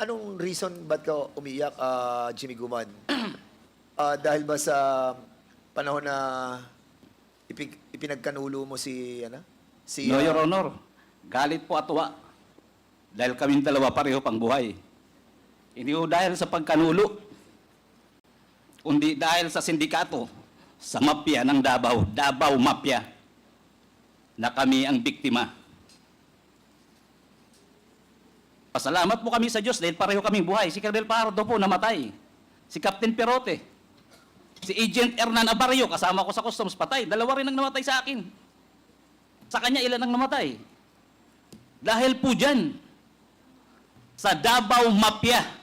Anong reason ba't ka umiyak, Jimmy Guman? Dahil ba sa panahon na ipinagkanulo mo si, No, Your Honor. Galit po at tuwa. Dahil kaming dalawa pareho pang buhay. Hindi po dahil sa pagkanulo, kundi dahil sa sindikato, sa mafia ng Davao, Davao Mafia, na kami ang biktima. Pasalamat po kami sa Diyos dahil pareho kaming buhay. Si Colonel Pardo po namatay. Si Captain Perote. Si Agent Hernan Abarrio, kasama ko sa customs, patay. Dalawa rin ang namatay sa akin. Sa kanya, ilan ang namatay? Dahil po dyan, sa Davao Mafia.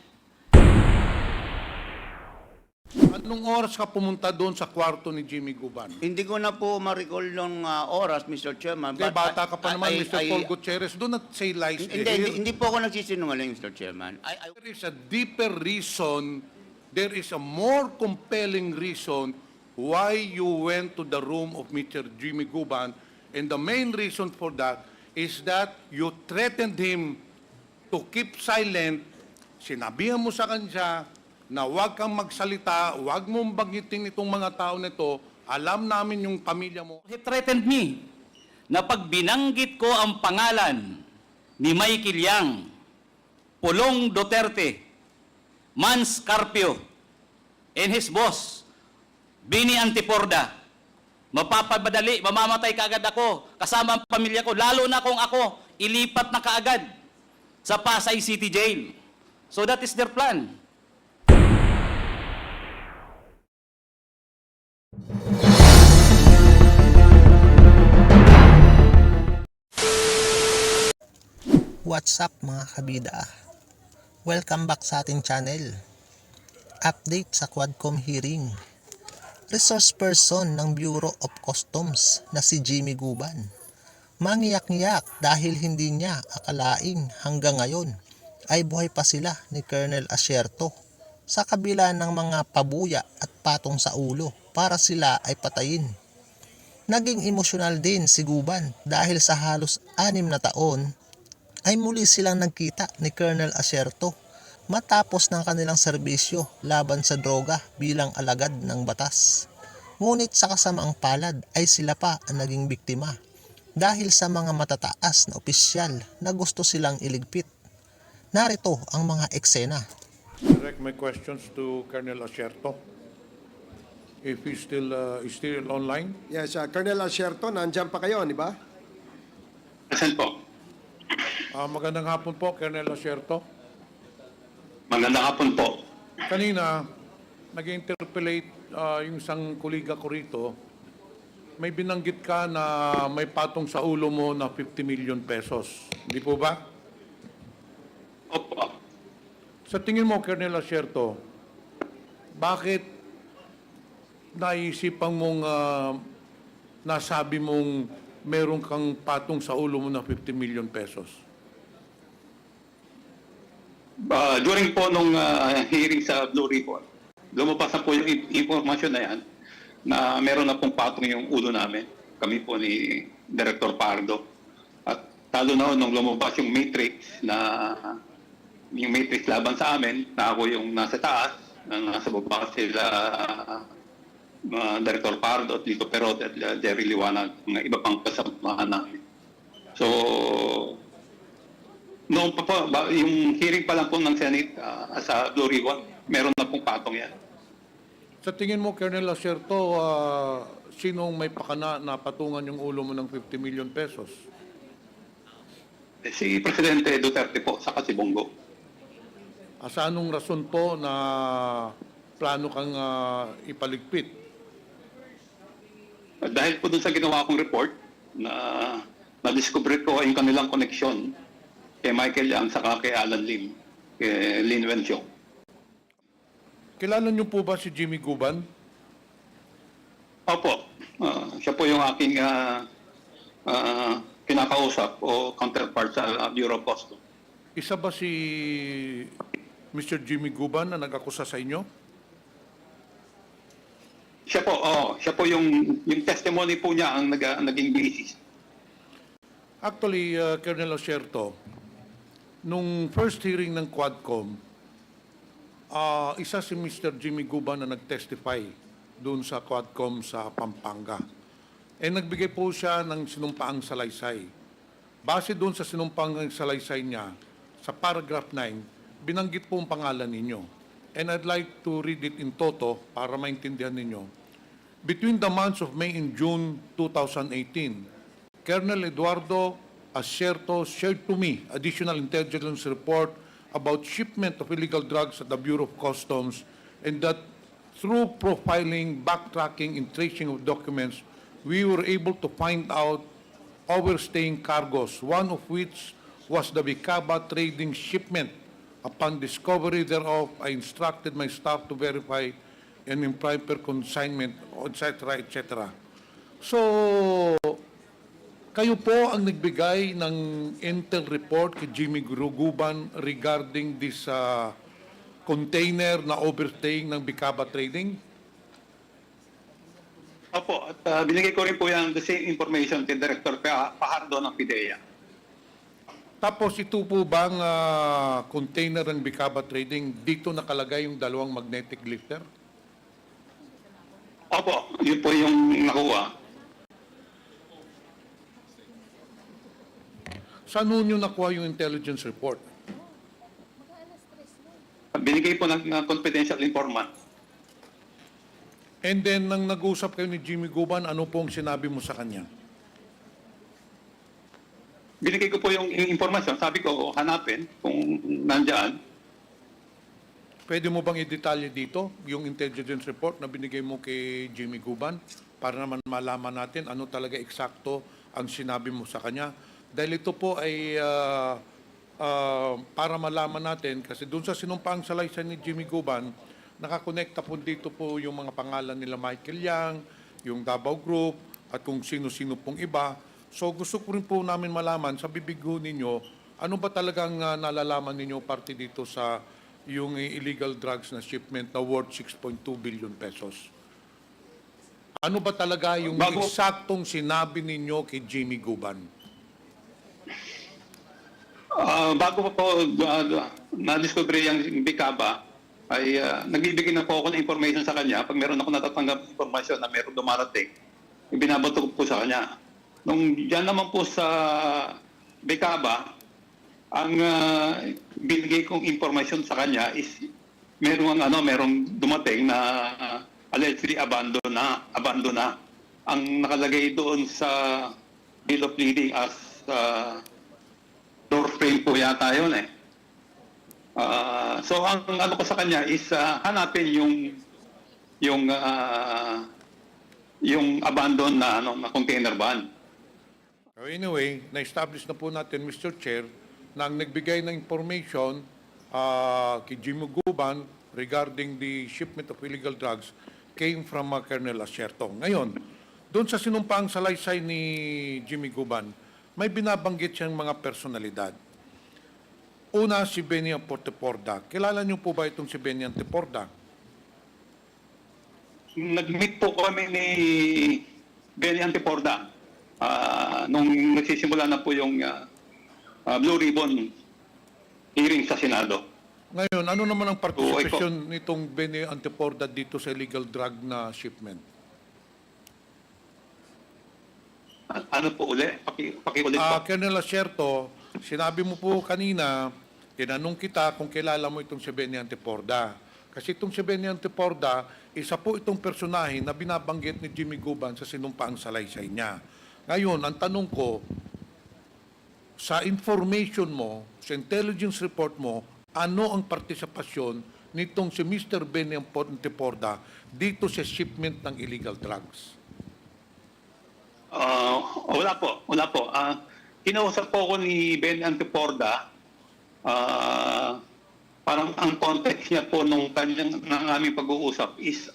Anong oras ka pumunta doon sa kwarto ni Jimmy Guban? Hindi ko na po ma-recall ng oras, Mr. Chairman. Hindi, but bata ka pa naman, Mr. Paul I- Gutierrez. Do not say lies Hindi, here. hindi po ako nagsisinungaling, Mr. Chairman. There is a deeper reason, there is a more compelling reason why you went to the room of Mr. Jimmy Guban, and the main reason for that is that you threatened him to keep silent. Sinabihan mo sa kanya na huwag kang magsalita, huwag mong banggitin itong mga tao nito, alam namin yung pamilya mo. He threatened me na pag binanggit ko ang pangalan ni Michael Yang, Pulong Duterte, Mans Carpio, and his boss, Bini Antiporda, mapapabadali, mamamatay kaagad ako, kasama ang pamilya ko, lalo na kung ako, ilipat na kaagad sa Pasay City Jail. So that is their plan. What's up mga kabida? Welcome back sa ating channel. Update sa Quadcom hearing. Resource person ng Bureau of Customs na si Jimmy Guban. Mangiyak-ngiyak dahil hindi niya akalaing hanggang ngayon ay buhay pa sila ni Colonel Asierto sa kabila ng mga pabuya at patong sa ulo para sila ay patayin. Naging emosyonal din si Guban dahil sa halos 6 na taon ay muli silang nagkita ni Colonel Asierto matapos ng kanilang serbisyo laban sa droga bilang alagad ng batas. Ngunit sa kasamaang palad ay sila pa ang naging biktima dahil sa mga matataas na opisyal na gusto silang iligpit. Narito ang mga eksena. Direct my questions to Colonel Asierto. If he's still online. Yes, Colonel Asierto, nandiyan pa kayo, di ba? Saan po? Magandang hapon po, Colonel Asierto. Magandang hapon po. Kanina, nag-interpellate yung isang koliga ko rito. May binanggit ka na may patong sa ulo mo na 50 million pesos. Hindi po ba? Opo. Sa tingin mo, Colonel Asierto, bakit naisipan mong nasabi mong meron kang patong sa ulo mo na 50 million pesos? During po nung hearing sa Blue Ribbon, lumabas na po yung informasyon na yan na meron na pong patong yung ulo namin. Kami po ni Director Pardo. At talo na nung lumabas yung matrix laban sa amin, na ako yung nasa taas, na nasa baba sila Director Pardo at Lito Perote at Jerry Liwanag, mga iba pang kasamahan namin. So, noong pa po, yung hearing pa lang po ng Senate sa Blue Ribbon, meron na pong patong yan. Sa tingin mo, Colonel Asierto, sinong may pakana na patungan yung ulo mo ng 50 million pesos? Si Presidente Duterte po, saka si Bongo. Sa anong rason po na plano kang ipaligpit? Dahil po dun sa ginawa kong report, na-discover ko yung kanilang koneksyon kay Michael Yang saka kay Alan Lim, kay Lin Wenxiong. Kilala niyo po ba si Jimmy Guban? Opo, siya po yung aking kinakausap o counterpart sa Bureau of Customs. Isa ba si Mr. Jimmy Guban na nag-akusa sa inyo? Siya po yung testimony po niya ang naging basis. Actually, Colonel Asierto, nung first hearing ng Quadcom, isa si Mr. Jimmy Guban na nag-testify doon sa Quadcom sa Pampanga. Nagbigay po siya ng sinumpaang salaysay. Base doon sa sinumpaang salaysay niya, sa paragraph 9, binanggit po ang pangalan ninyo. And I'd like to read it in toto para maintindihan ninyo. Between the months of May and June 2018, Colonel Eduardo Asierto shared to me additional intelligence report about shipment of illegal drugs at the Bureau of Customs, and that through profiling, backtracking, and tracing of documents, we were able to find out overstaying cargoes, one of which was the Bicaba trading shipment. Upon discovery thereof, I instructed my staff to verify an improper consignment, etc., etc. So, kayo po ang nagbigay ng intel report kay Jimmy Guban regarding this container na overstaying ng Bicaba Trading? Opo, at binigay ko rin po yan the same information kay Director Pajardo ng PIDEA. Tapos ito po bang container ng Bicaba Trading, dito nakalagay yung dalawang magnetic lifter? Opo, yun po yung nakuha. Saan nyo nakuha yung intelligence report? Binigay po ng confidential informant. And then, nang nag-usap kayo ni Jimmy Guban, ano pong sinabi mo sa kanya? Binigay ko po yung informasyon. Sabi ko, hanapin kung nandyan. Pwede mo bang i-detalye dito yung intelligence report na binigay mo kay Jimmy Guban para naman malaman natin ano talaga eksakto ang sinabi mo sa kanya? Dahil ito po ay para malaman natin, kasi doon sa sinumpaang salaysay ni Jimmy Guban, nakakonekta po dito po yung mga pangalan nila Michael Yang, yung Davao Group, at kung sino-sino pong iba. So gusto ko rin po namin malaman sa bibig ho ninyo, ano ba talagang nalalaman ninyo parte dito sa yung illegal drugs na shipment na worth 6.2 billion pesos? Ano ba talaga yung eksaktong sinabi ninyo kay Jimmy Guban? Bago po na-discover yung Bicaba, ay nagbibigay na po ako ng information sa kanya. Pag meron ako natatanggap information na meron dumarating, ibinabato ko po sa kanya. Nung yan naman po sa Bicaba, ang binigay kong information sa kanya is merong dumating na allegedly abandon na. Ang nakalagay doon sa bill of lading as door frame po yata yun eh. So ang ano ko sa kanya is hanapin yung abandon na na container van. Anyway, na-establish na po natin, Mr. Chair, na ang nagbigay ng information kay Jimmy Guban regarding the shipment of illegal drugs came from Colonel Asierto. Ngayon, doon sa sinumpaang salaysay ni Jimmy Guban, may binabanggit siyang mga personalidad. Una, si Benny Antiporda. Kilala niyo po ba itong si Benny Antiporda? Nag-meet po kami ni Benny Antiporda nung nagsisimula na po yung Blue Ribbon hearing sa Senado. Ngayon, ano naman ang participation nitong Benny Antiporda dito sa illegal drug na shipment? Ano po uli? Pakiulit po. Colonel Asierto, sinabi mo po kanina, tinanong kita kung kilala mo itong si Benny Antiporda. Kasi itong si Benny Antiporda, isa po itong personahe na binabanggit ni Jimmy Guban sa sinumpaang salaysay niya. Ngayon, ang tanong ko, sa information mo, sa intelligence report mo, ano ang partisipasyon nitong si Mr. Benny Antiporda dito sa shipment ng illegal drugs? Wala po. Kinausap po ako ni Ben Antiporda. Parang ang context niya po ng aming pag-uusap is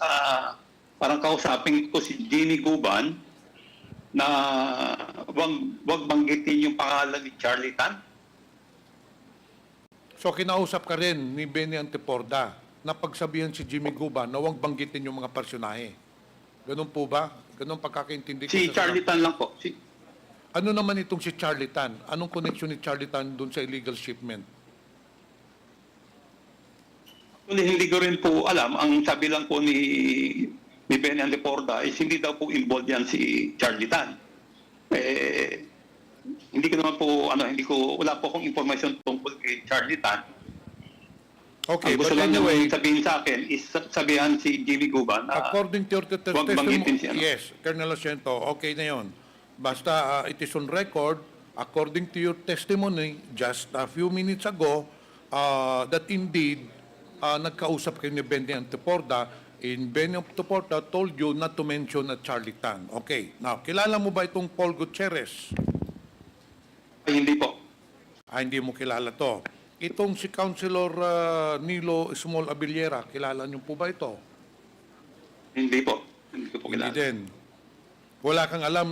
parang kausapin ko si Jimmy Guban na wag banggitin yung pangalan ni Charlie Tan. So kinausap ka rin ni Benny Antiporda na pagsabihan si Jimmy Guban na huwag banggitin yung mga personahe. Ganun po ba? Ganun pagkakaintindi ko. Si Charlie Tan lang po. Ano naman itong si Charlie Tan? Anong connection ni Charlie Tan doon sa illegal shipment? Hindi ko rin po alam. Ang sabi lang po ni Benny Anteporda is hindi daw po involved yan si Charlie Tan. Hindi ko naman po, wala po akong information tungkol kay Charlie Tan. Okay, Ang gusto but lang anyway, sabihin sa akin is sabihan si Jimmy Guban na according to your wag banggitin siya. yes, Colonel Asiento, okay na yon. Basta it is on record, according to your testimony just a few minutes ago, that indeed, nagkausap kayo ni Benny Anteporda, and Benny Anteporda told you not to mention a Charlie Tan. Okay, now, kilala mo ba itong Paul Gutierrez? Ay, hindi po. Hindi mo kilala to. Itong si Councilor Nilo Small Abiliera, kilala niyo po ba ito? Hindi po. Hindi ko po Hindi kilala. din. Wala kang alam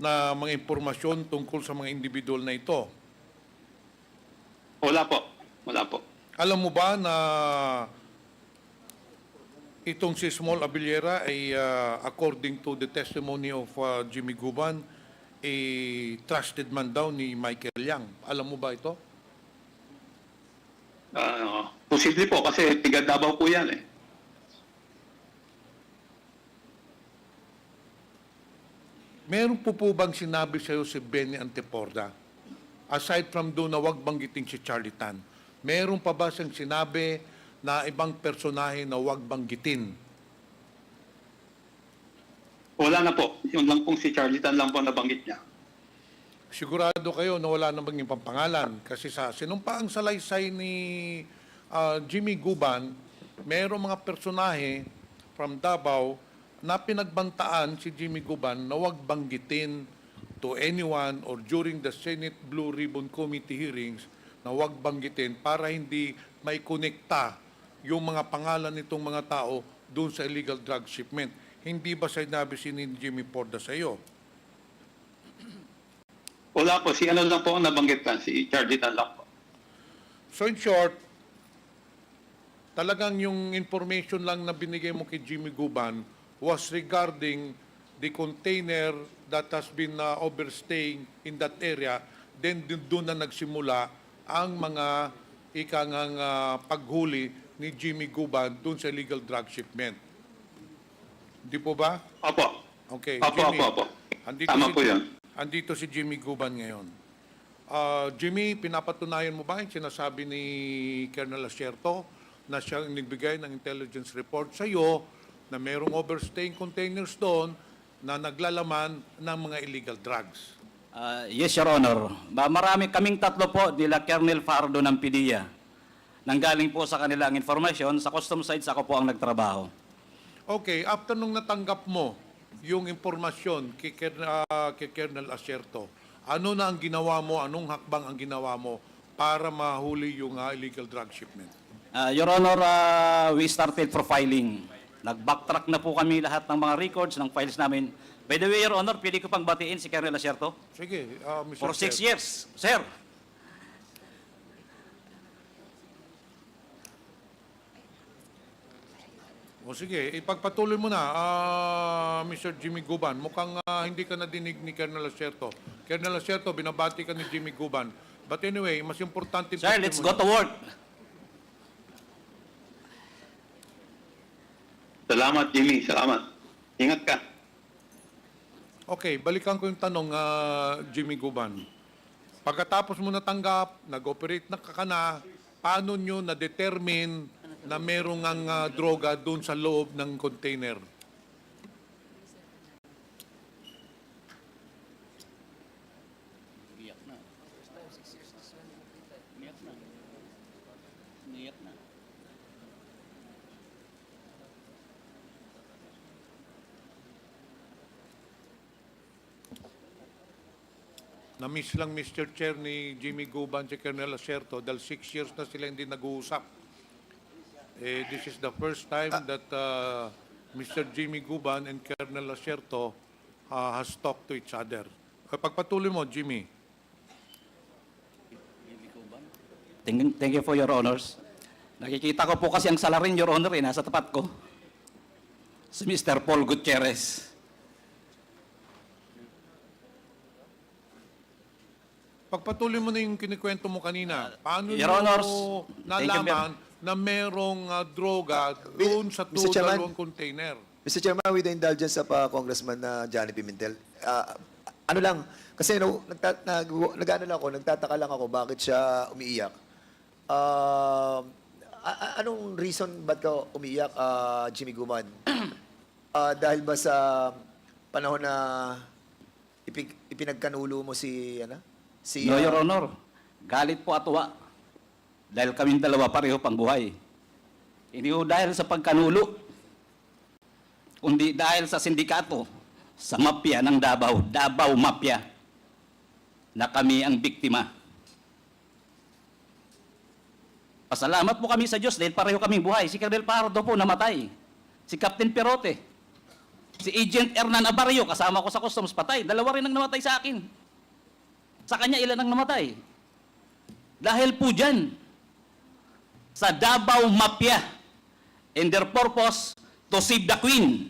na mga impormasyon tungkol sa mga individual na ito. Wala po. Wala po. Alam mo ba na itong si Small Abiliera ay according to the testimony of Jimmy Guban, a trusted man daw ni Michael Yang. Alam mo ba ito? Posible po kasi tiga Davao po yan eh. Meron po bang sinabi sa iyo si Benny Anteporda? Aside from doon na wag banggitin si Charlie Tan, meron pa ba siyang sinabi na ibang personahe na wag banggitin? Wala na po. Yun lang pong si Charlie Tan lang po nabanggit niya. Sigurado kayo na wala namang ibang pangalan kasi sa sinumpaang salaysay ni Jimmy Guban, mayroong mga personahe from Davao na pinagbantaan si Jimmy Guban na huwag banggitin to anyone or during the Senate Blue Ribbon Committee hearings na huwag banggitin para hindi may konekta yung mga pangalan nitong mga tao doon sa illegal drug shipment. Hindi ba sinabi si Jimmy Porda sa iyo? Wala po. Si ano lang po ang nabanggit lang. Si Charlie Tan lang po. So in short, talagang yung information lang na binigay mo kay Jimmy Guban was regarding the container that has been overstaying in that area. Then doon na nagsimula ang mga ikangang paghuli ni Jimmy Guban doon sa illegal drug shipment. Di po ba? Opo. Okay, Opo, Jimmy. opo, opo. Tama po yun. Andito si Jimmy Guban ngayon. Jimmy, pinapatunayan mo ba yung sinasabi ni Colonel Asierto na siyang nagbigay ng intelligence report sa iyo na mayroong overstaying containers doon na naglalaman ng mga illegal drugs? Yes, Your Honor. Marami kaming tatlo po nila Colonel Fardo ng PDEA. Nanggaling po sa kanilang information, sa custom sites ako po ang nagtrabaho. Okay, after nung natanggap mo yung impormasyon kay Colonel Asierto, ano na ang ginawa mo, anong hakbang ang ginawa mo para mahuli yung illegal drug shipment? Your Honor, we started profiling. Nag-backtrack na po kami lahat ng mga records ng files namin. By the way, Your Honor, pwede ko pang batiin si Colonel Asierto? Sige, Mr. For 6 Chair. years, sir. O sige, ipagpatuloy mo na, Mr. Jimmy Guban. Mukhang hindi ka nadinig ni Colonel Asierto. Colonel Asierto, binabati ka ni Jimmy Guban. But anyway, mas importante... Sir, let's go to work. Salamat, Jimmy. Salamat. Ingat ka. Okay, balikan ko yung tanong, Jimmy Guban. Pagkatapos mo natanggap, nag-operate na ka na, paano nyo na-determine na merong ang droga doon sa loob ng container? Na-miss lang, Mr. Chair, ni Jimmy Guban si Colonel Asierto dahil 6 years na sila hindi nag-uusap. This is the first time that Mr. Jimmy Guban and Colonel Asierto has talked to each other. Pagpatuloy mo, Jimmy. Thank you for your honors. Nakikita ko po kasi ang salarin, Your Honor, nasa tapat ko. Si Mr. Paul Gutierrez. Pagpatuloy mo na yung kinikwento mo kanina. Paano Your Honors, mo thank you nalaman na merong droga doon sa Mr. Chairman. dalawang container. Mr. Chairman, with the indulgence of Congressman Johnny Pimentel, ano lang, kasi nagtataka lang ako bakit siya umiiyak. Anong reason ba't ka umiiyak, Jimmy Guman? Dahil ba sa panahon na ipinagkanulo mo si, No, Your Honor. Galit po at uwa. Dahil kaming dalawa pareho pang buhay. Hindi po dahil sa pagkanulo, kundi dahil sa sindikato, sa mafia ng Davao, Davao Mafia, na kami ang biktima. Pasalamat po kami sa Diyos dahil pareho kaming buhay. Si Colonel Pardo po namatay. Si Captain Perote. Si Agent Hernan Abarrio, kasama ko sa customs, patay. Dalawa rin ang namatay sa akin. Sa kanya, ilan ang namatay? Dahil po dyan, sa Davao Mafia, and their purpose to save the Queen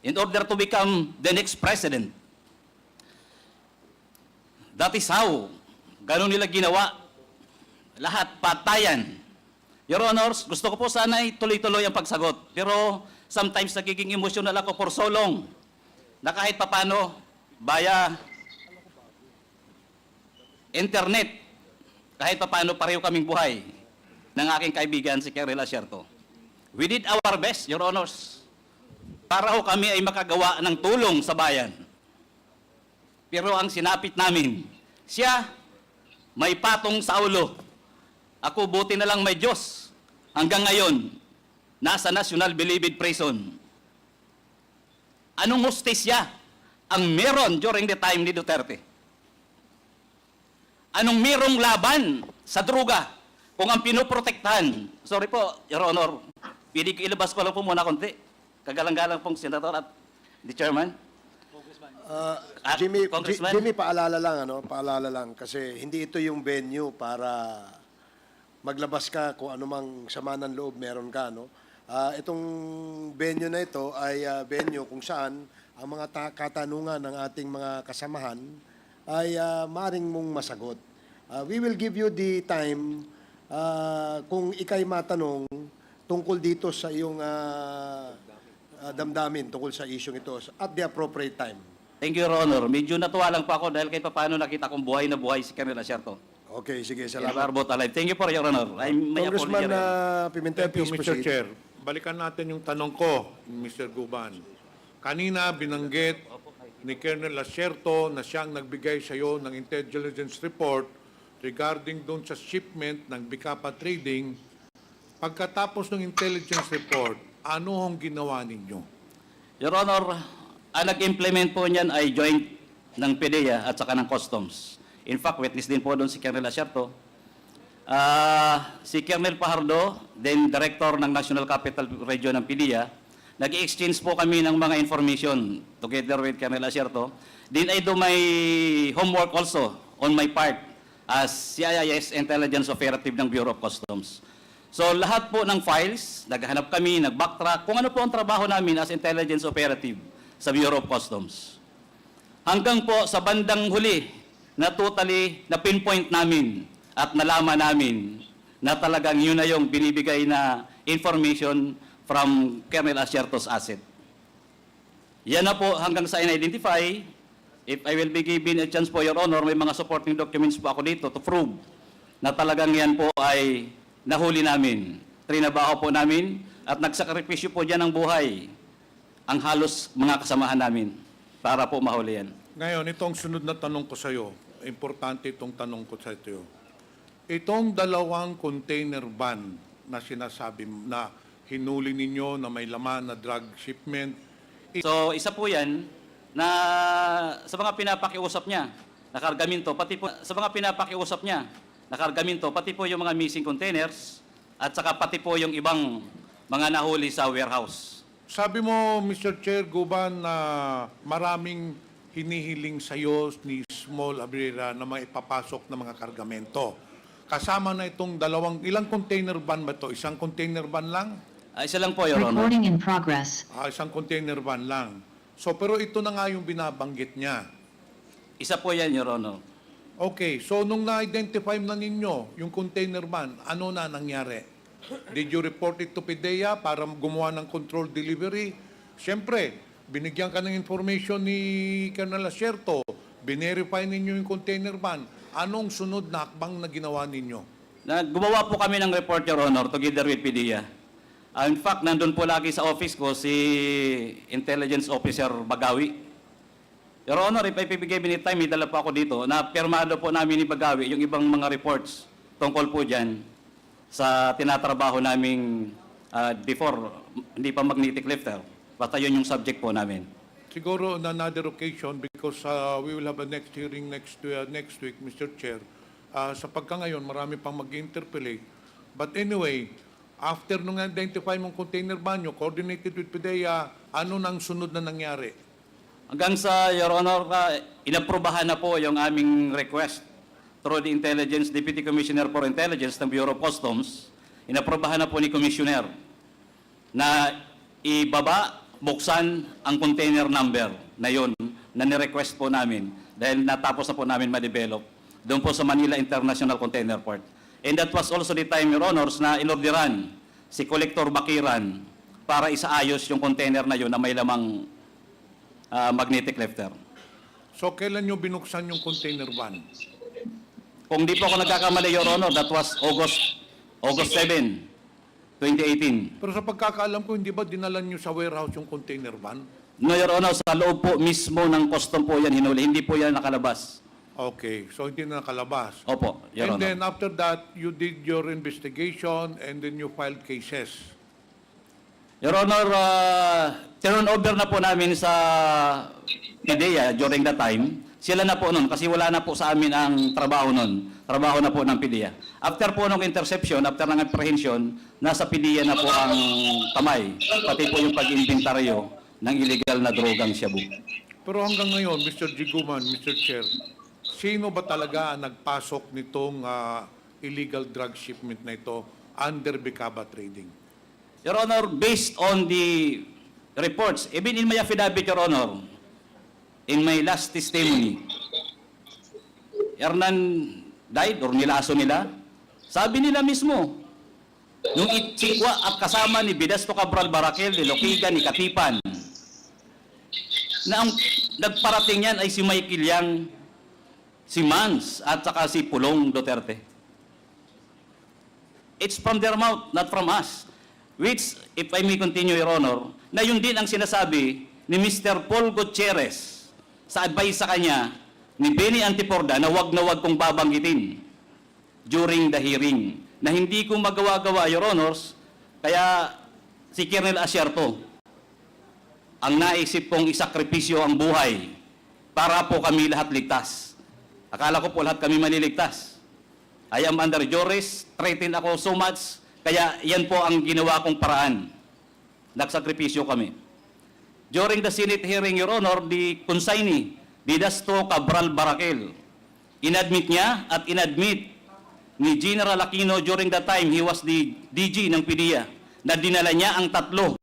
in order to become the next president. That is how, ganun nila ginawa. Lahat patayan. Your Honors, gusto ko po sana tuloy-tuloy ang pagsagot. Pero sometimes nagiging emotional ako for so long na kahit papano, via internet, kahit papano pareho kaming buhay ng aking kaibigan si Kerry Lasierto. We did our best, Your Honors, para ho kami ay makagawa ng tulong sa bayan. Pero ang sinapit namin, siya may patong sa ulo. Ako buti na lang may Diyos. Hanggang ngayon, nasa National Bilibid Prison. Anong hustisya ang meron during the time ni Duterte? Anong merong laban sa droga kung ang pinoprotektahan? Sorry po, Your Honor. Pwede ko ilabas ko lang po muna konti. Kagalang-galang pong Senator at the Chairman. Congressman. Jimmy, paalala lang kasi hindi ito yung venue para maglabas ka kung anumang sama ng loob meron ka, no? Itong venue na ito ay venue kung saan ang mga katanungan ng ating mga kasamahan ay maaring mong masagot. We will give you the time kung ikay matanong tungkol dito sa iyong damdamin tungkol sa isyong ito at the appropriate time. Thank you, Your Honor. Medyo natuwa lang po ako dahil kahit paano nakita kong buhay na buhay si Colonel Lasierto. Okay, sige, You salamat. are both alive. Thank you for Your Honor. I may Congressman apologize. Pimentel, Thank you, please Mr. proceed. Chair. Balikan natin yung tanong ko, Mr. Guban. Kanina binanggit ni Colonel Lasierto na siyang nagbigay sa iyo ng intelligence report regarding doon sa shipment ng Bicapa Trading. Pagkatapos ng intelligence report, ano ang ginawa ninyo? Your Honor, ang nag-implement po niyan ay joint ng PDEA at saka ng Customs. In fact, witness din po doon si Colonel Lasierto. Si Colonel Pajardo, then Director ng National Capital Region ng PDEA, nag-exchange po kami ng mga information together with Colonel Lasierto. Then I do my homework also on my part as CIS Intelligence Operative ng Bureau of Customs. So lahat po ng files, naghanap kami, nag-backtrack, kung ano po ang trabaho namin as Intelligence Operative sa Bureau of Customs. Hanggang po sa bandang huli, na totally na pinpoint namin at nalaman namin na talagang yun na yung binibigay na information from Colonel Lasierto's asset. Yan na po hanggang sa in-identify. If I will be given a chance po, Your Honor, may mga supporting documents po ako dito to prove na talagang yan po ay nahuli namin. Trinabaho po namin at nagsakripisyo po dyan ng buhay ang halos mga kasamahan namin para po mahuli yan. Ngayon, itong sunod na tanong ko sa iyo, importante itong tanong ko sa iyo. Itong dalawang container van na sinasabi na hinuli ninyo na may laman na drug shipment, So, isa po yan na sa mga pinapakiusap niya, nakargaminto, pati po sa mga pinapakiusap niya, nakargaminto, pati po yung mga missing containers at saka pati po yung ibang mga nahuli sa warehouse. sabi mo, Mr. Chair Guban, na maraming hinihiling sa iyo ni Small Abrera na maipapasok na mga kargamento. Kasama na itong ilang container van ba ito? Isang container van lang? Isa lang po, Your Honor. Recording in progress. Isang container van lang. So, pero ito na nga yung binabanggit niya. Isa po yan, Your Honor. Okay, so nung na-identify na ninyo yung container van, ano na nangyari? Did you report it to PIDEA para gumawa ng control delivery? Siyempre, binigyan ka ng information ni Colonel Asierto, binerify ninyo yung container van. Anong sunod na hakbang na ginawa ninyo? Gumawa po kami ng report, Your Honor, together with PDEA. In fact, nandun po lagi sa office ko si Intelligence Officer Bagawi. Your Honor, if ipibigay me time, may dala po ako dito na pirmado po namin ni Bagawi yung ibang mga reports tungkol po dyan sa tinatrabaho naming before, hindi pa magnetic lifter. Basta yun yung subject po namin. Siguro on another occasion because we will have a next hearing next week, Mr. Chair. Sa pagka ngayon, marami pang mag-interpellate. But anyway, after nung identify mong container van nyo, coordinated with PIDEA, ano nang sunod na nangyari? Hanggang sa, Your Honor, inaprobahan na po yung aming request through the Deputy Commissioner for Intelligence ng Bureau of Customs. Inaprobahan na po ni Commissioner na buksan ang container number na yun na nirequest po namin dahil natapos na po namin ma-develop doon po sa Manila International Container Port. And that was also the time, Your Honors, na inorderan si Collector Bakiran para isaayos yung container na yun na may lamang magnetic lifter. So kailan nyo binuksan yung container van? Kung di po ako nagkakamali, Your Honor, that was August 7, 2018. Pero sa pagkakaalam ko, hindi ba dinalan nyo sa warehouse yung container van? No, Your Honor, sa loob po mismo ng custom po yan hinuli. Hindi po yan nakalabas. Okay, so hindi na nakalabas. Opo, Your And Honor. then after that, you did your investigation and then you filed cases. Your Honor, turn over na po namin sa PIDEA during that time. Sila na po nun kasi wala na po sa amin ang trabaho nun. Trabaho na po ng PIDEA. After po ng interception, after ng apprehension, nasa PIDEA na po ang kamay. Pati po yung pag-inventaryo ng illegal na drogang shabu. Pero hanggang ngayon, Mr. Jiguman, Mr. Chair, sino ba talaga ang nagpasok nitong illegal drug shipment na ito under Bicaba Trading? Your Honor, based on the reports, even in my affidavit, Your Honor, in my last testimony, Hernan died or nilaso nila, sabi nila mismo, nung itsikwa at kasama ni Bidasto Cabral Barakel, ni Loquigan, ni Katipan, na ang nagparating yan ay si Michael Yang, si Mans, at saka si Pulong Duterte. It's from their mouth, not from us. Which, if I may continue, Your Honor, na yun din ang sinasabi ni Mr. Paul Gutierrez sa advice sa kanya ni Benny Antiporda na wag kong babanggitin during the hearing. Na hindi ko magawa-gawa, Your Honors, kaya si Colonel Asierto ang naisip kong isakripisyo ang buhay para po kami lahat ligtas. Akala ko po lahat kami maliligtas. I am under duress, threatened ako so much, kaya yan po ang ginawa kong paraan. Nagsakripisyo kami. During the Senate hearing, Your Honor, the consignee, Bidasto Cabral Barakel, inadmit niya at inadmit ni General Aquino during that time, he was the DG ng PIDEA, na dinala niya ang tatlo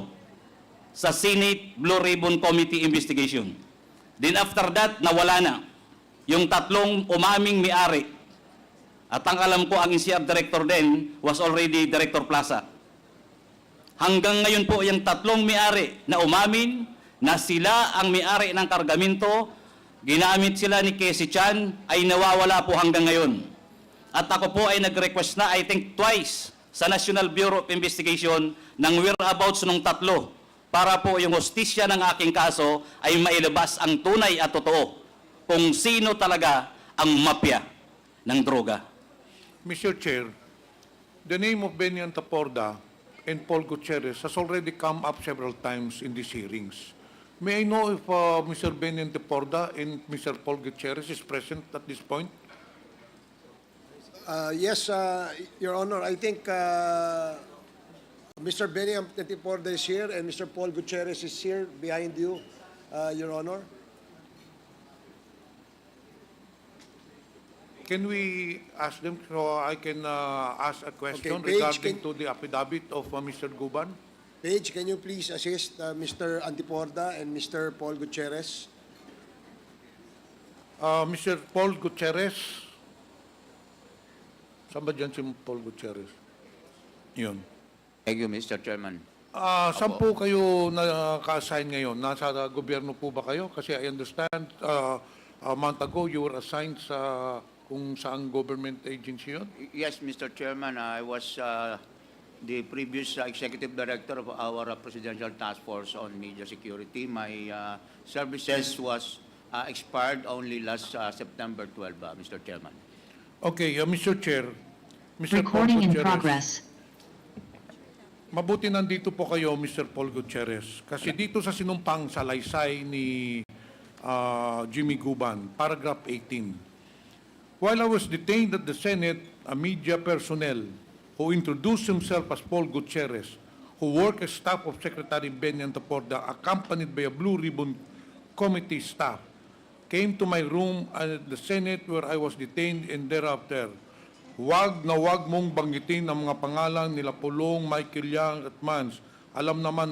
sa Senate Blue Ribbon Committee investigation. Then after that, nawala na yung tatlong umaming may-ari. At ang alam ko, ang NCR director din was already Director Plaza. Hanggang ngayon po, yung tatlong may-ari na umamin na sila ang may-ari ng kargamento, ginamit sila ni Casey Chan, ay nawawala po hanggang ngayon. At ako po ay nag-request na, I think twice, sa National Bureau of Investigation ng whereabouts ng tatlo para po yung hustisya ng aking kaso ay mailabas ang tunay at totoo kung sino talaga ang mafia ng droga. Mr. Chair, the name of Benny Antiporda and Paul Gutierrez has already come up several times in these hearings. May I know if Mr. Benny Antiporda and Mr. Paul Gutierrez is present at this point? Yes, Your Honor, I think Mr. Benny Antiporda is here and Mr. Paul Gutierrez is here behind you, Your Honor. Can we ask them so I can ask a question Okay, Paige, regarding to the affidavit of Mr. Guban? Paige, can you please assist Mr. Antiporda and Mr. Paul Gutierrez? Mr. Paul Gutierrez. Saan ba dyan si Paul Gutierrez? Yun. Thank you, Mr. Chairman. Saan po kayo naka-assign ngayon? Nasa gobyerno po ba kayo? Kasi I understand a month ago you were assigned sa kung saang government agency yun. Yes, Mr. Chairman, I was the previous executive director of our Presidential Task Force on Media Security. My services was expired only last September 12, Mr. Chairman. Okay, Mr. Chair. Mr. Recording in Gutierrez, progress. Mabuti nandito po kayo, Mr. Paul Gutierrez. Kasi dito sa sinumpang salaysay ni Jimmy Guban, paragraph 18. While I was detained at the Senate, a media personnel who introduced himself as Paul Gutierrez, who worked as staff of Secretary Benyan Taporda, accompanied by a Blue Ribbon Committee staff, came to my room at the Senate where I was detained, and thereafter, wag mong banggitin ang mga pangalan nila Pulong, Michael Yang at Mans. Alam naman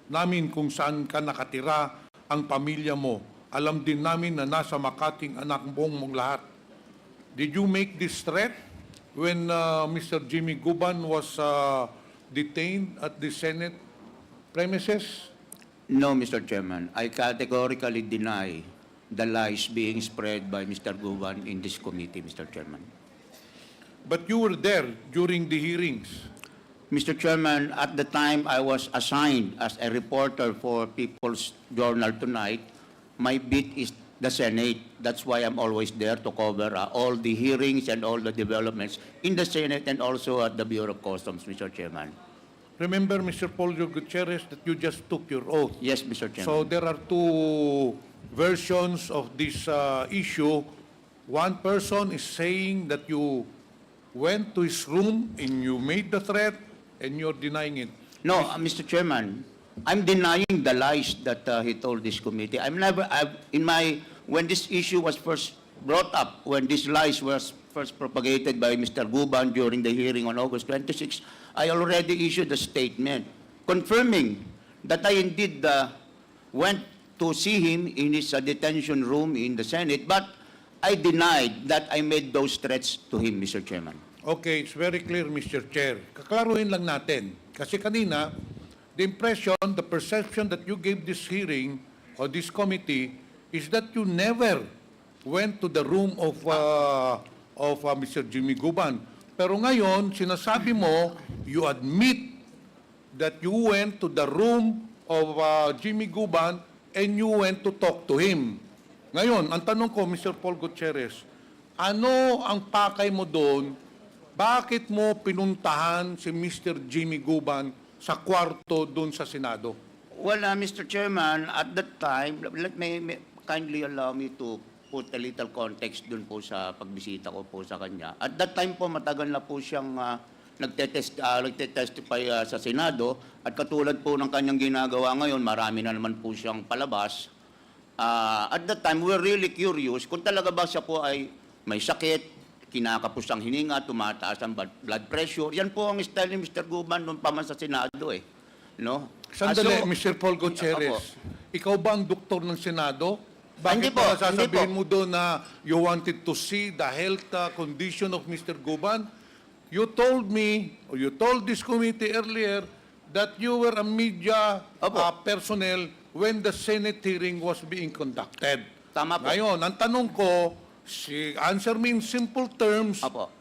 namin kung saan ka nakatira, ang pamilya mo. Alam din namin na nasa Makating anak mong lahat. Did you make this threat when Mr. Jimmy Guban was detained at the Senate premises? No, Mr. Chairman. I categorically deny the lies being spread by Mr. Guban in this committee, Mr. Chairman. But you were there during the hearings. Mr. Chairman, at the time I was assigned as a reporter for People's Journal Tonight, my beat is the Senate. That's why I'm always there to cover all the hearings and all the developments in the Senate and also at the Bureau of Customs, Mr. Chairman. Remember, Mr. Paul Gutierrez, that you just took your oath. Yes, Mr. Chairman. So there are two versions of this issue. One person is saying that you went to his room and you made the threat, and you're denying it. No, Mr. Chairman, I'm denying the lies that he told this committee. When this issue was first brought up, when these lies was first propagated by Mr. Guban during the hearing on August 26, I already issued a statement confirming that I indeed went to see him in his detention room in the Senate, but I denied that I made those threats to him, Mr. Chairman. Okay, it's very clear, Mr. Chair. Kaklaruhin lang natin. Kasi kanina, the impression, the perception that you gave this hearing or this committee is that you never went to the room of Mr. Jimmy Guban. Pero ngayon, sinasabi mo, you admit that you went to the room of Jimmy Guban and you went to talk to him. Ngayon, ang tanong ko, Mr. Paul Gutierrez, ano ang pakay mo doon? Bakit mo pinuntahan si Mr. Jimmy Guban sa kwarto doon sa Senado? Well, Mr. Chairman, at that time, let me kindly allow me to put a little context dun po sa pagbisita ko po sa kanya. At that time po, matagal na po siyang nagtetestify sa Senado, at katulad po ng kanyang ginagawa ngayon, marami na naman po siyang palabas. At that time, we were really curious kung talaga ba siya po ay may sakit, kinakapos ang hininga, tumataas ang blood pressure. Yan po ang style ni Mr. Guban noon pa man sa Senado eh. No? Sandali, So, Mr. Paul Gutierrez. Ikaw ba ang doktor ng Senado? Bakit Hindi po, pa sasabihin hindi mo doon na you wanted to see the health condition of Mr. Guban? You told me, or you told this committee earlier, that you were a media personnel when the Senate hearing was being conducted. Tama po. Ngayon, ang tanong ko, answer me in simple terms, Apo.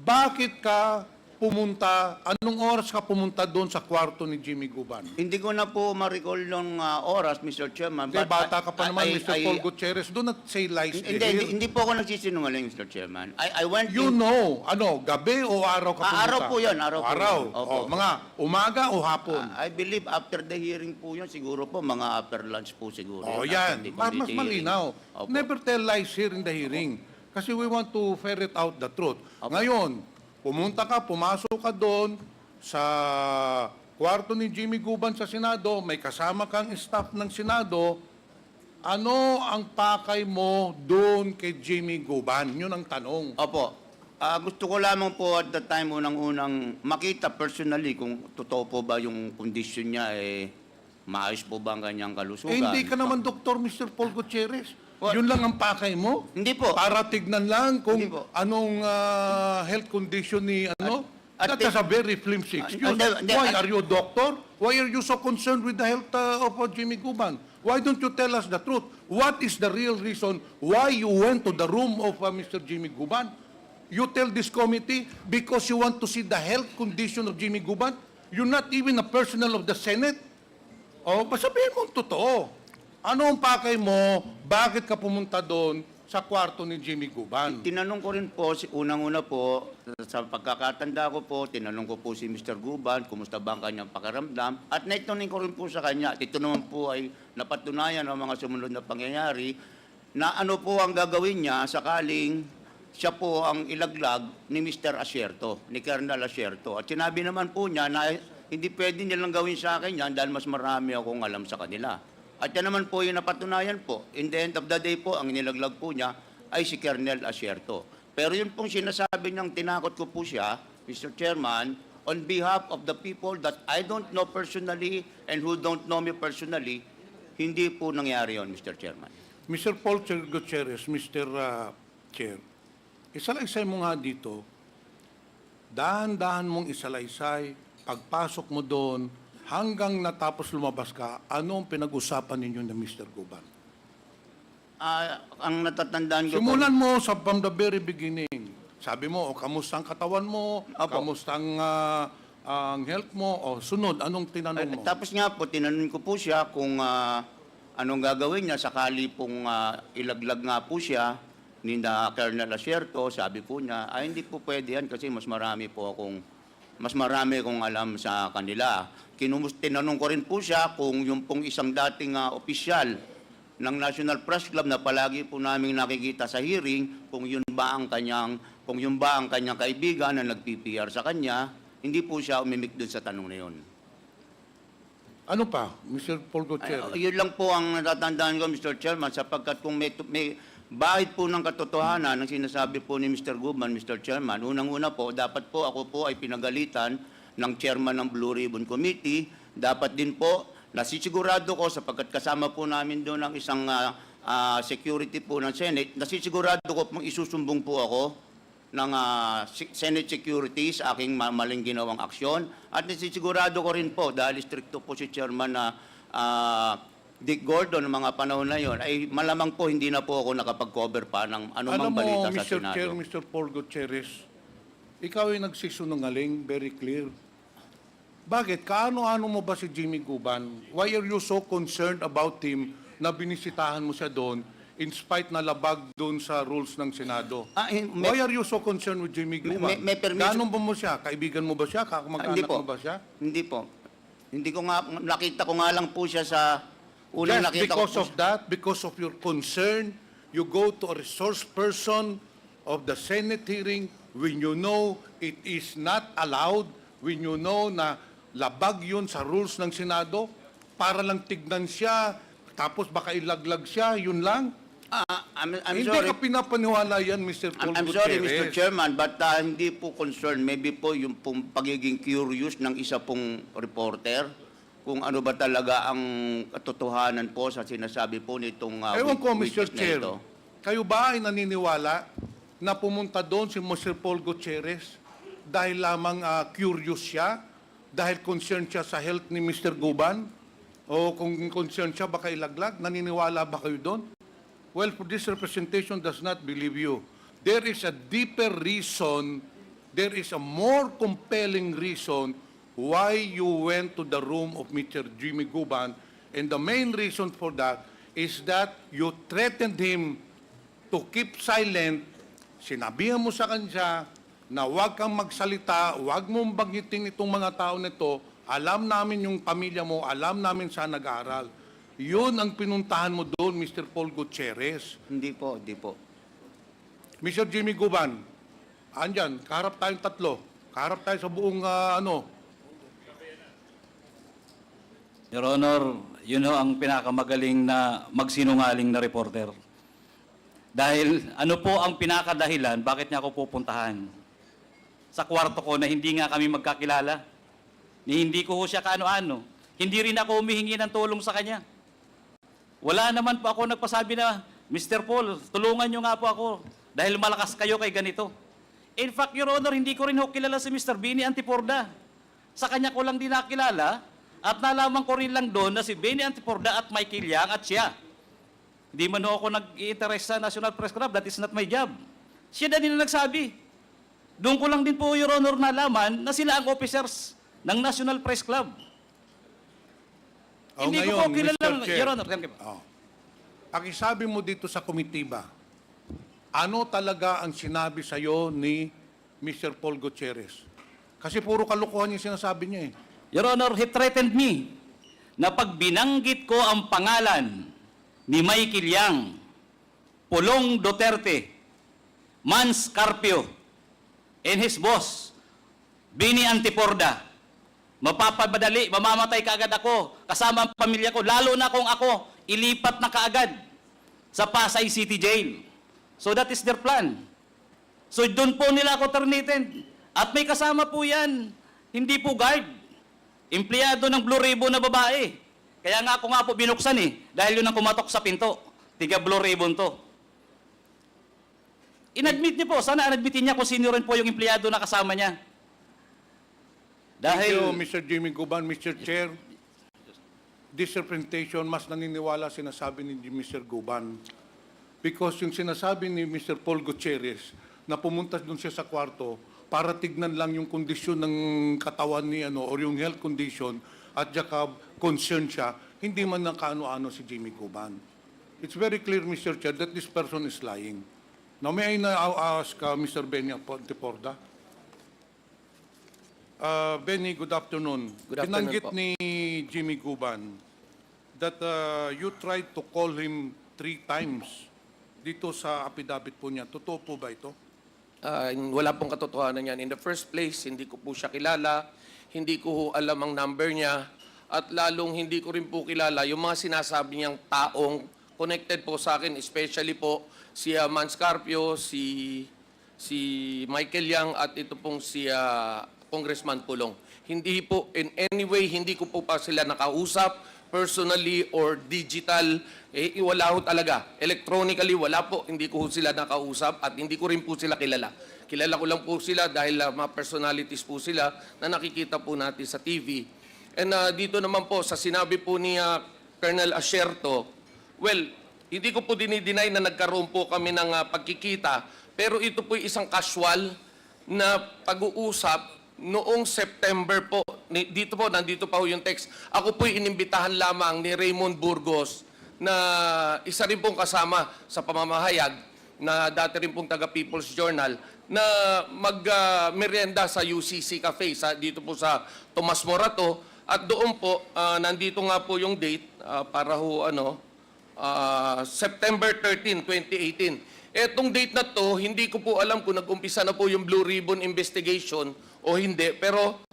bakit ka pumunta, anong oras ka pumunta doon sa kwarto ni Jimmy Guban? Hindi ko na po ma-recall nung oras, Mr. Chairman. Hindi, but bata ka pa naman, Mr. Paul I- Gutierrez. Do not say lies Hindi, here. hindi po ako nagsisinungaling, Mr. Chairman. I went You in... know, gabi o araw ka pumunta? Araw po yun, araw po Araw. yun. Opo. Mga umaga o hapon? I believe after the hearing po yun, siguro po, mga after lunch po siguro. Yan. After the Mas committee malinaw. hearing. Opo. Never tell lies here in the hearing. Kasi we want to ferret out the truth. Opo. Ngayon, pumasok ka doon sa kwarto ni Jimmy Guban sa Senado, may kasama kang staff ng Senado, ano ang pakay mo doon kay Jimmy Guban? Yun ang tanong. Opo. Gusto ko lamang po at the time unang makita personally kung totoo po ba yung condition niya, maayos po ba ang kanyang kalusugan. Hindi ka naman doktor, Mr. Paul Gutierrez. What? Yun lang ang pakay mo? Hindi po. Para tignan lang kung Hindi po. anong health condition ni ano? At That is a very flimsy excuse. Hindi, Why are you a doctor? Why are you so concerned with the health of Jimmy Guban? Why don't you tell us the truth? What is the real reason why you went to the room of Mr. Jimmy Guban? You tell this committee because you want to see the health condition of Jimmy Guban? You're not even a personnel of the Senate? O, sabihin mo ang totoo. Ano ang pakay mo? Bakit ka pumunta doon sa kwarto ni Jimmy Guban? Tinanong ko rin po, unang-una po, sa pagkakatanda ko po, tinanong ko po si Mr. Guban, kumusta ba ang kanyang pakiramdam, at naitanong ko rin po sa kanya, at ito naman po ay napatunayan ng mga sumunod na pangyayari, na ano po ang gagawin niya sakaling siya po ang ilaglag ni Mr. Asierto, ni Colonel Asierto. At sinabi naman po niya na hindi pwede nilang gawin sa akin yan dahil mas marami akong alam sa kanila. At yan naman po yung napatunayan po. In the end of the day po, ang nilaglag po niya ay si Colonel Asierto. Pero yun pong sinasabi niyang tinakot ko po siya, Mr. Chairman, on behalf of the people that I don't know personally and who don't know me personally, hindi po nangyari yun, Mr. Chairman. Mr. Paul Gutierrez, Mr. Chair, isalaysay mo nga dito, dahan-dahan mong isalaysay, pagpasok mo doon, hanggang natapos lumabas ka, anong pinag-usapan ninyo na Mr. Guban? Ang natatandaan ko Simulan mo sa from the very beginning. Sabi mo, kamusta ang katawan mo, Opo. kamusta ang health mo, o sunod, anong tinanong mo? Tapos nga po, tinanong ko po siya kung anong gagawin niya sakali pong ilaglag nga po siya ni na Colonel Asierto. Sabi po niya, ay hindi po pwede yan kasi mas marami kong alam sa kanila. Tinanong ko rin po siya kung yung pong isang dating opisyal ng National Press Club na palagi po namin nakikita sa hearing, kung yun ba ang kanyang kaibigan na nag-PPR sa kanya, hindi po siya umimik doon sa tanong na yun. Ano pa, Mr. Paul Gutierrez? Yun lang po ang natatandaan ko, Mr. Chairman, sapagkat kung may bahid po ng katotohanan ng sinasabi po ni Mr. Guban, Mr. Chairman, unang-una po, dapat po ako po ay pinagalitan ng chairman ng Blue Ribbon Committee. Dapat din po, nasisigurado ko, sapagkat kasama po namin doon ang isang security po ng Senate, nasisigurado ko pong isusumbong po ako ng Senate security sa aking maling ginawang aksyon. At nasisigurado ko rin po, dahil stricto po si Chairman na Dick Gordon ng mga panahon na yon, ay malamang po hindi na po ako nakapag-cover pa ng anumang balita sa Mr. Senado. Chair, Mr. Paul Gutierrez, ikaw ay nagsisunungaling, very clear. Bakit? Kaano-ano mo ba si Jimmy Guban? Why are you so concerned about him na binisitahan mo siya doon in spite na labag doon sa rules ng Senado? Why are you so concerned with Jimmy Guban? may permission- Gaano ba mo siya? Kaibigan mo ba siya? Kamag-anak mo ba siya? Hindi po. Hindi ko nga, nakita ko nga lang po siya sa unang Just nakita because ko of that, because of your concern, you go to a resource person of the Senate hearing when you know it is not allowed, when you know na labag yun sa rules ng Senado, para lang tignan siya, tapos baka ilaglag siya, yun lang. I'm Hindi sorry. ka pinapaniwala yan, Mr. Paul I'm sorry, Gutierrez. Mr. Chairman, but hindi po concerned. Maybe po yung pong pagiging curious ng isa pong reporter kung ano ba talaga ang katotohanan po sa sinasabi po nitong Ewan ko, Mr. witness na Chair, ito. kayo ba ay naniniwala na pumunta doon si Mr. Paul Gutierrez dahil lamang curious siya, dahil concerned siya sa health ni Mr. Guban, o kung concerned siya baka ilaglag? Naniniwala ba kayo doon? Well, for this representation does not believe you. There is a deeper reason, there is a more compelling reason why you went to the room of Mr. Jimmy Guban, and the main reason for that is that you threatened him to keep silent. Sinabihan mo sa kanya na huwag kang magsalita, huwag mong banggitin itong mga tao nito, alam namin yung pamilya mo, alam namin saan nag-aaral. Yun ang pinuntahan mo doon, Mr. Paul Gutierrez. Hindi po, hindi po. Mr. Jimmy Guban, andyan, kaharap tayong tatlo. Kaharap tayo sa buong Your Honor, yun ho ang pinakamagaling na magsinungaling na reporter. Dahil ano po ang pinakadahilan, bakit niya ako pupuntahan? Sa kwarto ko na hindi nga kami magkakilala. Ni hindi ko ho siya kaano-ano. Hindi rin ako humihingi ng tulong sa kanya. Wala naman po ako nagpasabi na, Mr. Paul, tulungan niyo nga po ako dahil malakas kayo kay ganito. In fact, Your Honor, hindi ko rin ho kilala si Mr. Benny Antiporda. Sa kanya ko lang din nakilala at nalaman ko rin lang doon na si Benny Antiporda at Michael Yang at siya. Hindi man ho ako nag-i-interest sa National Press Club. That is not my job. Siya din na nagsabi. Doon ko lang din po, Your Honor, nalaman na sila ang officers ng National Press Club. Hindi ko po kilala, Mr. Chair. Your Honor. Ang isabi mo dito sa komitiba, ano talaga ang sinabi sa'yo ni Mr. Paul Gutierrez? Kasi puro kalokohan yung sinasabi niya eh. Your Honor, he threatened me na pag binanggit ko ang pangalan ni Michael Yang, Pulong Duterte, Mans Carpio, and his boss, Benny Antiporda, mamamatay kaagad ako, kasama ang pamilya ko, lalo na kung ako, ilipat na kaagad sa Pasay City Jail. So that is their plan. So doon po nila ako terminated. At may kasama po yan, hindi po guard. Empleyado ng Blue Ribbon na babae. Kaya nga ako nga po binuksan eh, dahil yun ang kumatok sa pinto. Tiga Blue Ribbon to. Inadmit niyo po, sana admitin niya kung sino rin po yung empleyado na kasama niya. Thank you, Dahil, Mr. Jimmy Guban. Mr. Chair, this representation, mas naniniwala sinasabi ni Mr. Guban. Because yung sinasabi ni Mr. Paul Gutierrez na pumunta doon siya sa kwarto para tignan lang yung kondisyon ng katawan ni or yung health condition at saka concern siya, hindi man ng kaano-ano si Jimmy Guban. It's very clear, Mr. Chair, that this person is lying. Now, may I now ask Mr. Benny Antiporda? Benny, good afternoon. Good afternoon Pinanggit po. ni Jimmy Guban that you tried to call him 3 times dito sa affidavit po niya. Totoo po ba ito? Wala pong katotohanan yan. In the first place, hindi ko po siya kilala, hindi ko ho alam ang number niya, at lalong hindi ko rin po kilala yung mga sinasabi niyang taong connected po sa akin, especially po si Mans Carpio, si Michael Yang, at ito pong si Congressman Pulong. Hindi po, in any way, hindi ko po pa sila nakausap, personally or digital, wala ho talaga. Electronically, wala po. Hindi ko ho sila nakausap at hindi ko rin po sila kilala. Kilala ko lang po sila dahil mga personalities po sila na nakikita po natin sa TV. And dito naman po, sa sinabi po ni Colonel Asierto, well, hindi ko po dinideny na nagkaroon po kami ng pagkikita, pero ito po isang casual na pag-uusap noong September po. Dito po, nandito pa ho yung text. Ako po'y inimbitahan lamang ni Raymond Burgos na isa rin pong kasama sa pamamahayag na dati rin pong taga People's Journal na mag-merienda sa UCC Cafe dito po sa Tomas Morato. At doon po, nandito nga po yung date para ho September 13, 2018. Etong date na to, hindi ko po alam kung nag-umpisa na po yung Blue Ribbon investigation o hindi. Pero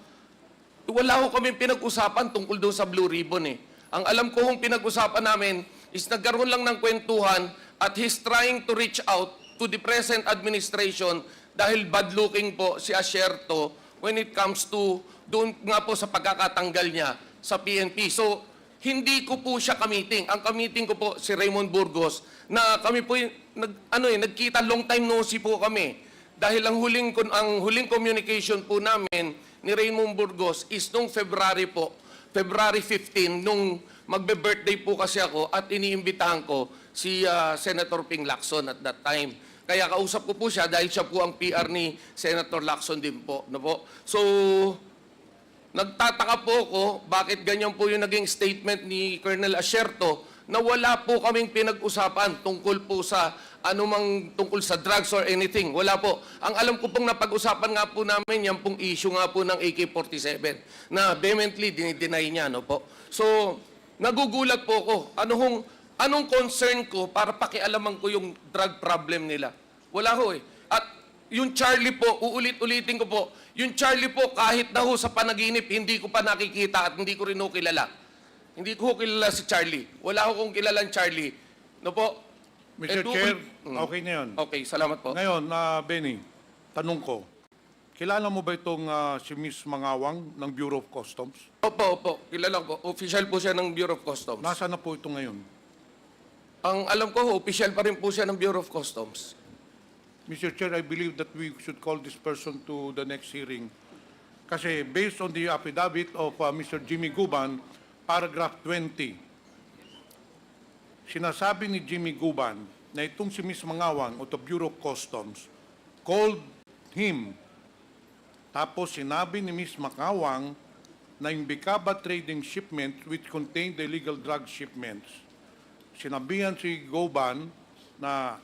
wala ko kami pinag-usapan tungkol doon sa Blue Ribbon eh. Ang alam ko kung pinag-usapan namin is nagkaroon lang ng kwentuhan at he's trying to reach out to the present administration dahil bad-looking po si Asierto when it comes to doon nga po sa pagkakatanggal niya sa PNP. So, hindi ko po siya kamiting. Ang kamiting ko po si Raymond Burgos na kami po nagkita long time no see po kami. Dahil ang huling communication po namin ni Raymond Burgos is nung February 15, nung magbe-birthday po kasi ako at iniimbitahan ko si Senator Ping Lacson at that time. Kaya kausap ko po siya dahil siya po ang PR ni Senator Lacson din po. No po? So, nagtataka po ako bakit ganyan po yung naging statement ni Colonel Asierto na wala po kaming pinag-usapan tungkol po sa anumang tungkol sa drugs or anything. Wala po. Ang alam ko pong napag-usapan nga po namin, yan pong issue nga po ng AK-47 na vehemently dinideny niya. No po? So, nagugulat po ako. Anong concern ko para pakialaman ko yung drug problem nila? Wala ho eh. At yung Charlie po, uulit-ulitin ko po, yung Charlie po, kahit na ho sa panaginip, hindi ko pa nakikita at hindi ko rin ho kilala. Hindi ko ho kilala si Charlie. Wala ho kong kilalang Charlie. No po? Mr. Chair, okay na yun. Okay, salamat po. Ngayon, Benny, tanong ko, kilala mo ba itong si Miss Mangawang ng Bureau of Customs? Opo. Kilala ko po. Official po siya ng Bureau of Customs. Nasaan na po ito ngayon? Ang alam ko, official pa rin po siya ng Bureau of Customs. Mr. Chair, I believe that we should call this person to the next hearing. Kasi based on the affidavit of Mr. Jimmy Guban, paragraph 20, sinasabi ni Jimmy Guban na itong si Ms. Mangawang of the Bureau of Customs called him. Tapos sinabi ni Ms. Mangawang na yung Bicaba trading shipment which contained the illegal drug shipments. Sinabihan si Guban na,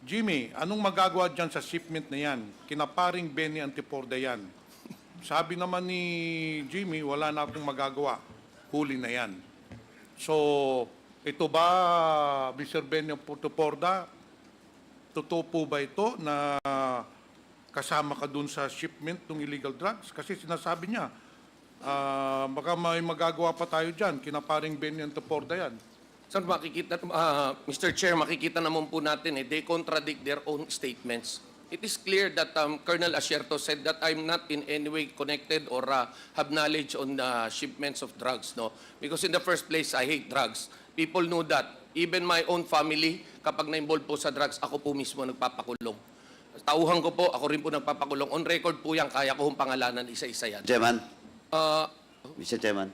Jimmy, anong magagawa dyan sa shipment na yan? Kinaparing Benny Antiporda yan. Sabi naman ni Jimmy, wala na akong magagawa. Huli na yan. So, ito ba, Mr. Benny Antiporda, totoo po ba ito na kasama ka dun sa shipment ng illegal drugs? Kasi sinasabi niya, baka may magagawa pa tayo dyan. Kinaparing Benny Antiporda yan. Sir, makikita, Mr. Chair, makikita naman po natin, they contradict their own statements. It is clear that Colonel Asierto said that I'm not in any way connected or have knowledge on the shipments of drugs, no? Because in the first place, I hate drugs. People know that. Even my own family, kapag na-involve po sa drugs, ako po mismo nagpapakulong. Tauhan ko po, ako rin po nagpapakulong. On record po yan, kaya ko hong pangalanan isa-isa yan. Chairman, Uh, Mr. Chairman.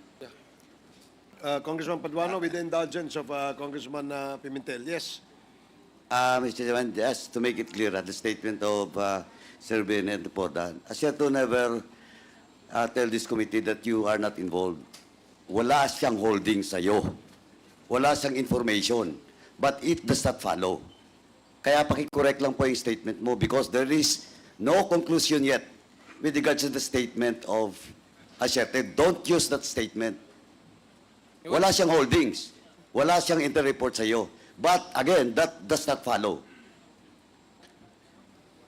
Congressman Paduano, with the indulgence of Congressman Pimentel. Yes. Mr. Chairman, just to make it clear at the statement of Sir Ben and Porda, Asierto never tell this committee that you are not involved. Wala siyang holding sa'yo. Wala siyang information. But it does not follow. Kaya pakicorrect lang po yung statement mo because there is no conclusion yet with regards to the statement of Asierto. Don't use that statement. Wala siyang holdings. Wala siyang inter-report sa'yo. But again, that does not follow.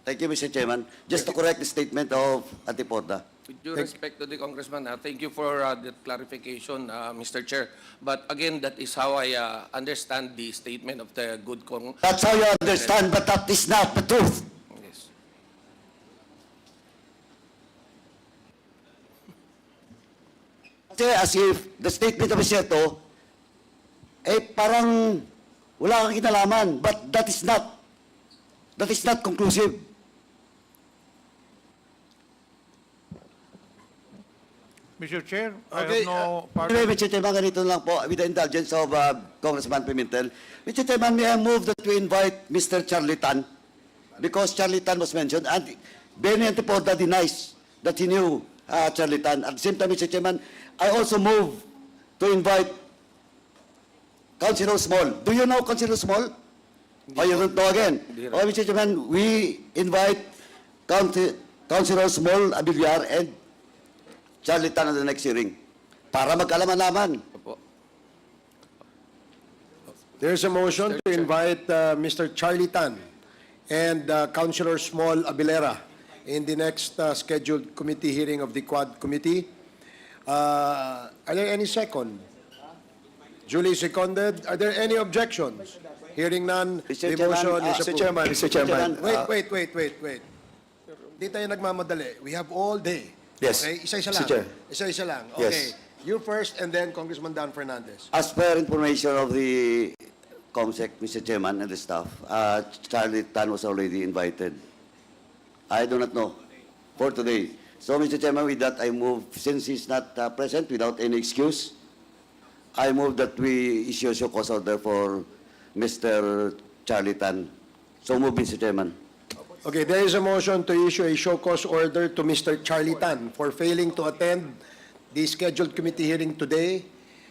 Thank you, Mr. Chairman. Just to correct the statement of Antiporda. With due respect to the Congressman, thank you for that clarification, Mr. Chair. But again, that is how I understand the statement of the good Cong. That's how you understand, but that is not the truth. Yes. Kasi as if the statement of Asierto, parang wala kang kinalaman, but that is not conclusive. Mr. Chair, I Okay, have no part. Anyway, Mr. Chairman, ganito lang po, with the indulgence of Congressman Pimentel. Mr. Chairman, may I move that we invite Mr. Charlie Tan, because Charlie Tan was mentioned, and Benny Antiporda denies that he knew Charlie Tan. At the same time, Mr. Chairman, I also move to invite Councilor Small. Do you know Councilor Small? Or you don't know again? Oh, Mr. Chairman, we invite Councilor Small, Abiliar, and Charlie Tan at the next hearing para magkaalaman-laman. There's a motion to invite Mr. Charlie Tan and Councilor Small Abilera in the next scheduled committee hearing of the Quad Committee. Are there any second? Duly seconded. Are there any objections? Hearing none, Mr. the motion is Mr. approved. Mr. Chairman. Wait. Di tayo nagmamadali. We have all day. Yes. Okay, isa-isa Mr. lang. Chair. Isa-isa lang. Yes. Okay. You first and then Congressman Dan Fernandez. As per information of the COMSEC, Mr. Chairman, and the staff, Charlie Tan was already invited. I do not know for today. So, Mr. Chairman, with that, I move, since he's not present without any excuse, I move that we issue a show cause order for Mr. Charlie Tan. So move, Mr. Chairman. Okay, there is a motion to issue a show cause order to Mr. Charlie Tan for failing to attend the scheduled committee hearing today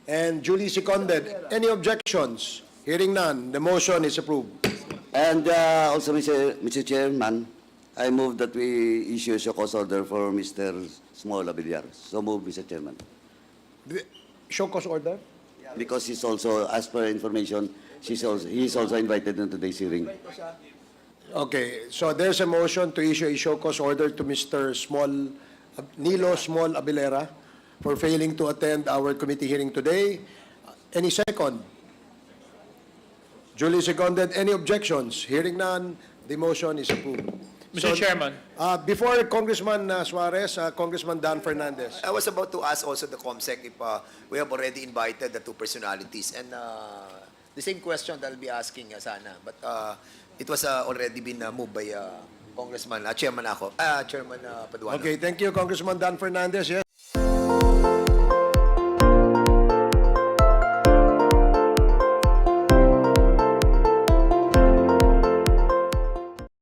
and duly seconded. Any objections? Hearing none, the motion is approved. And also, Mr. Chairman, I move that we issue a show cause order for Mr. Small Abiliar. So move, Mr. Chairman. Show cause order? Because he's also, as per information, he's also invited in today's hearing. Okay, so there's a motion to issue a show cause order to Mr. Nilo Small Abilera for failing to attend our committee hearing today. Any second? Duly seconded. Any objections? Hearing none, the motion is approved. Mr. Chairman. Before Congressman Suarez, Congressman Dan Fernandez. I was about to ask also the COMSEC if we have already invited the two personalities. And the same question that I'll be asking sana. But it was already been moved by Congressman, Chairman Paduano. Okay, thank you, Congressman Dan Fernandez. Yes.